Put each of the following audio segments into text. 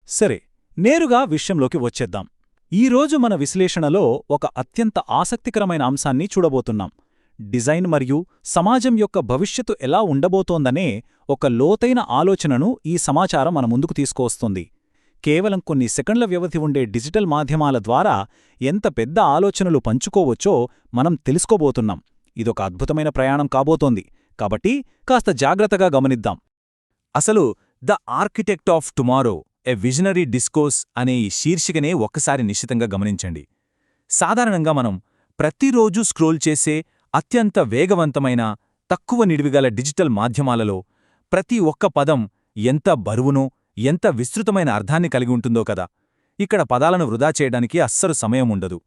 సరే, నేరుగా విషయంలోకి వచ్చేద్దాం. ఈరోజు మన విశ్లేషణలో ఒక అత్యంత ఆసక్తికరమైన అంశాన్ని చూడబోతున్నాం. డిజైన్ మరియు సమాజం యొక్క భవిష్యత్తు ఎలా ఉండబోతోందనే ఒక లోతైన ఆలోచనను ఈ సమాచారం మన ముందుకు తీసుకువస్తుంది. కేవలం కొన్ని సెకండ్ల వ్యవధి ఉండే డిజిటల్ మాధ్యమాల ద్వారా ఎంత పెద్ద ఆలోచనలు పంచుకోవచ్చో మనం తెలుసుకోబోతున్నాం. ఇదొక అద్భుతమైన ప్రయాణం కాబోతోంది, కాబట్టి కాస్త జాగ్రత్తగా గమనిద్దాం. అసలు the architect of tomorrow a visionary discourse అనే ఈ శీర్షికనే ఒక్కసారి నిశ్చితంగా గమనించండి. సాధారణంగా మనం ప్రతిరోజూ స్క్రోల్ చేసే అత్యంత వేగవంతమైన, తక్కువ నిడివిగల డిజిటల్ మాధ్యమాలలో ప్రతి ఒక్క పదం ఎంత బరువునో, ఎంత విస్తృతమైన అర్థాన్ని కలిగి ఉంటుందో కదా. ఇక్కడ పదాలను వృధా చేయడానికి అస్సలు సమయం ఉండదు.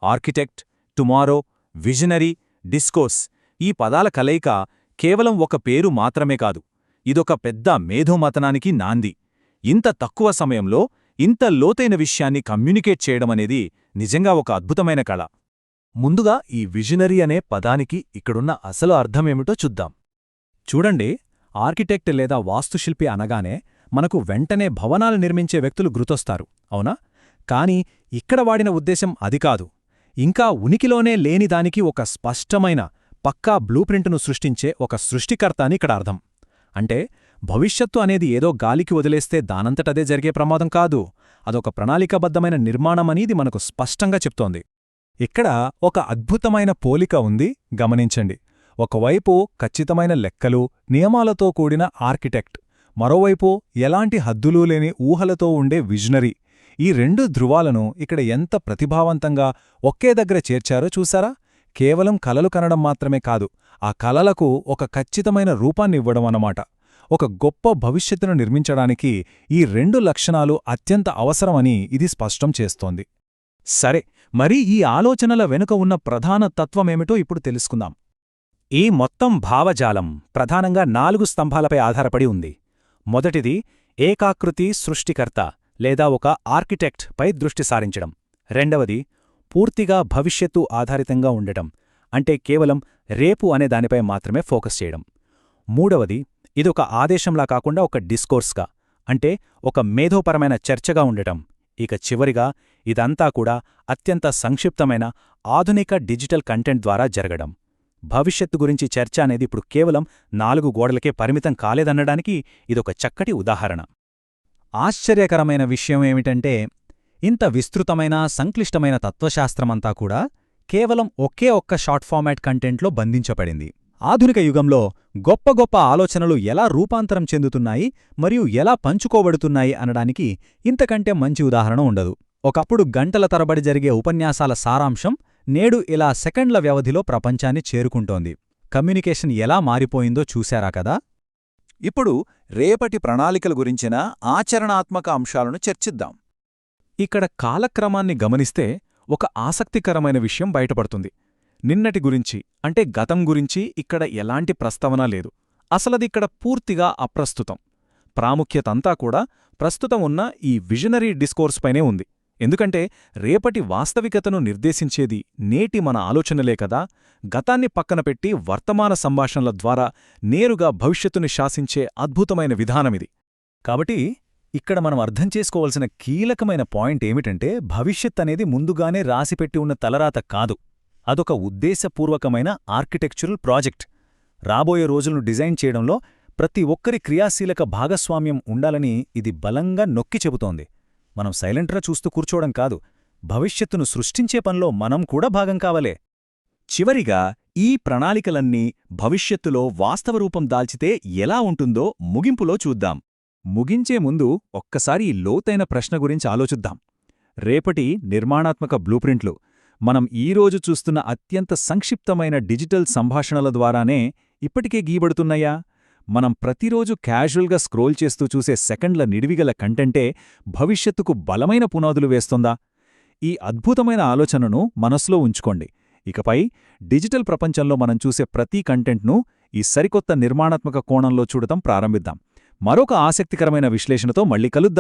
ఆర్కిటెక్ట్, టుమారో, విజనరీ, డిస్కోర్స్ ఈ పదాల కలయిక కేవలం ఒక పేరు మాత్రమే కాదు, ఇదొక పెద్ద మేధోమథనానికి నాంది. ఇంత తక్కువ సమయంలో ఇంత లోతైన విషయాన్ని కమ్యూనికేట్ చేయడమనేది నిజంగా ఒక అద్భుతమైన కళ. ముందుగా ఈ విజనరీ అనే పదానికి ఇక్కడున్న అసలు అర్థమేమిటో చూద్దాం. చూడండి, ఆర్కిటెక్ట్ లేదా వాస్తుశిల్పి అనగానే మనకు వెంటనే భవనాలు నిర్మించే వ్యక్తులు గుర్తొస్తారు, అవునా? కాని ఇక్కడ వాడిన ఉద్దేశం అది కాదు. ఇంకా ఉనికిలోనే లేనిదానికి ఒక స్పష్టమైన, పక్కా బ్లూప్రింటును సృష్టించే ఒక సృష్టికర్త అని ఇక్కడ అర్థం. అంటే భవిష్యత్తు అనేది ఏదో గాలికి వదిలేస్తే దానంతటదే జరిగే ప్రమాదం కాదు, అదొక ప్రణాళికాబద్ధమైన నిర్మాణమనేది మనకు స్పష్టంగా చెప్తోంది. ఇక్కడ ఒక అద్భుతమైన పోలిక ఉంది, గమనించండి. ఒకవైపు ఖచ్చితమైన లెక్కలు, నియమాలతో కూడిన ఆర్కిటెక్ట్, మరోవైపు ఎలాంటి హద్దులూ లేని ఊహలతో ఉండే విజనరీ. ఈ రెండు ధృవాలను ఇక్కడ ఎంత ప్రతిభావంతంగా ఒకే దగ్గర చేర్చారో చూసారా? కేవలం కలలు కనడం మాత్రమే కాదు, ఆ కలలకు ఒక ఖచ్చితమైన రూపాన్నివ్వడం అన్నమాట. ఒక గొప్ప భవిష్యత్తును నిర్మించడానికి ఈ రెండు లక్షణాలు అత్యంత అవసరమని ఇది స్పష్టం చేస్తోంది. సరే, మరి ఈ ఆలోచనల వెనుక ఉన్న ప్రధాన తత్వమేమిటో ఇప్పుడు తెలుసుకుందాం. ఈ మొత్తం భావజాలం ప్రధానంగా 4 స్తంభాలపై ఆధారపడి ఉంది. మొదటిది ఏకాకృతి సృష్టికర్త లేదా ఒక ఆర్కిటెక్ట్ పై దృష్టి సారించడం. రెండవది పూర్తిగా భవిష్యత్తు ఆధారితంగా ఉండటం, అంటే కేవలం రేపు అనే దానిపై మాత్రమే ఫోకస్ చేయడం. మూడవది ఇదొక ఆదేశంలా కాకుండా ఒక డిస్కోర్స్గా, అంటే ఒక మేధోపరమైన చర్చగా ఉండటం. ఇక చివరిగా ఇదంతా కూడా అత్యంత సంక్షిప్తమైన ఆధునిక డిజిటల్ కంటెంట్ ద్వారా జరగడం. భవిష్యత్తు గురించి చర్చ అనేది ఇప్పుడు కేవలం 4 గోడలకే పరిమితం కాలేదనడానికి ఇదొక చక్కటి ఉదాహరణ. ఆశ్చర్యకరమైన విషయమేమిటంటే, ఇంత విస్తృతమైన, సంక్లిష్టమైన తత్వశాస్త్రమంతా కూడా కేవలం ఒకే ఒక్క షార్ట్ ఫార్మాట్ కంటెంట్లో బంధించబడింది. ఆధునిక యుగంలో గొప్ప గొప్ప ఆలోచనలు ఎలా రూపాంతరం చెందుతున్నాయి మరియు ఎలా పంచుకోబడుతున్నాయి అనడానికి ఇంతకంటే మంచి ఉదాహరణ ఉండదు. ఒకప్పుడు గంటల తరబడి జరిగే ఉపన్యాసాల సారాంశం నేడు ఇలా సెకండ్ల వ్యవధిలో ప్రపంచాన్ని చేరుకుంటోంది. కమ్యూనికేషన్ ఎలా మారిపోయిందో చూశారా కదా. ఇప్పుడు రేపటి ప్రణాళికల గురించిన ఆచరణాత్మక అంశాలను చర్చిద్దాం. ఇక్కడ కాలక్రమాన్ని గమనిస్తే ఒక ఆసక్తికరమైన విషయం బయటపడుతుంది. నిన్నటి గురించి, అంటే గతం గురించి ఇక్కడ ఎలాంటి ప్రస్తావన లేదు. అసలదిక్కడ పూర్తిగా అప్రస్తుతం. ప్రాముఖ్యతంతా కూడా ప్రస్తుతం ఉన్న ఈ విజనరీ డిస్కోర్స్ పైనే ఉంది. ఎందుకంటే రేపటి వాస్తవికతను నిర్దేశించేది నేటి మన ఆలోచనలే కదా. గతాన్ని పక్కనపెట్టి వర్తమాన సంభాషణల ద్వారా నేరుగా భవిష్యత్తుని శాసించే అద్భుతమైన విధానమిది. కాబట్టి ఇక్కడ మనం అర్థం చేసుకోవలసిన కీలకమైన పాయింట్ ఏమిటంటే, భవిష్యత్ అనేది ముందుగానే రాసిపెట్టి ఉన్న తలరాత కాదు, అదొక ఉద్దేశపూర్వకమైన ఆర్కిటెక్చరల్ ప్రాజెక్ట్. రాబోయే రోజులను డిజైన్ చేయడంలో ప్రతి ఒక్కరి క్రియాశీలక భాగస్వామ్యం ఉండాలని ఇది బలంగా నొక్కి చెబుతోంది. మనం సైలెంట్గా చూస్తూ కూర్చోవడం కాదు, భవిష్యత్తును సృష్టించే పనిలో మనం కూడా భాగం కావాలే. చివరిగా ఈ ప్రణాళికలన్నీ భవిష్యత్తులో వాస్తవరూపం దాల్చితే ఎలా ఉంటుందో ముగింపులో చూద్దాం. ముగించే ముందు ఒక్కసారి ఈ లోతైన ప్రశ్న గురించి ఆలోచిద్దాం. రేపటి నిర్మాణాత్మక బ్లూప్రింట్లు మనం ఈరోజు చూస్తున్న అత్యంత సంక్షిప్తమైన డిజిటల్ సంభాషణల ద్వారానే ఇప్పటికే గీయబడుతున్నాయా? మనం ప్రతిరోజు క్యాజువల్గా స్క్రోల్ చేస్తూ చూసే సెకండ్ల నిడివిగల కంటెంటే భవిష్యత్తుకు బలమైన పునాదులు వేస్తోందా? ఈ అద్భుతమైన ఆలోచనను మనసులో ఉంచుకోండి. ఇకపై డిజిటల్ ప్రపంచంలో మనం చూసే ప్రతి కంటెంట్ను ఈ సరికొత్త నిర్మాణాత్మక కోణంలో చూడటం ప్రారంభిద్దాం. మరొక ఆసక్తికరమైన విశ్లేషణతో మళ్ళీ కలుద్దాం.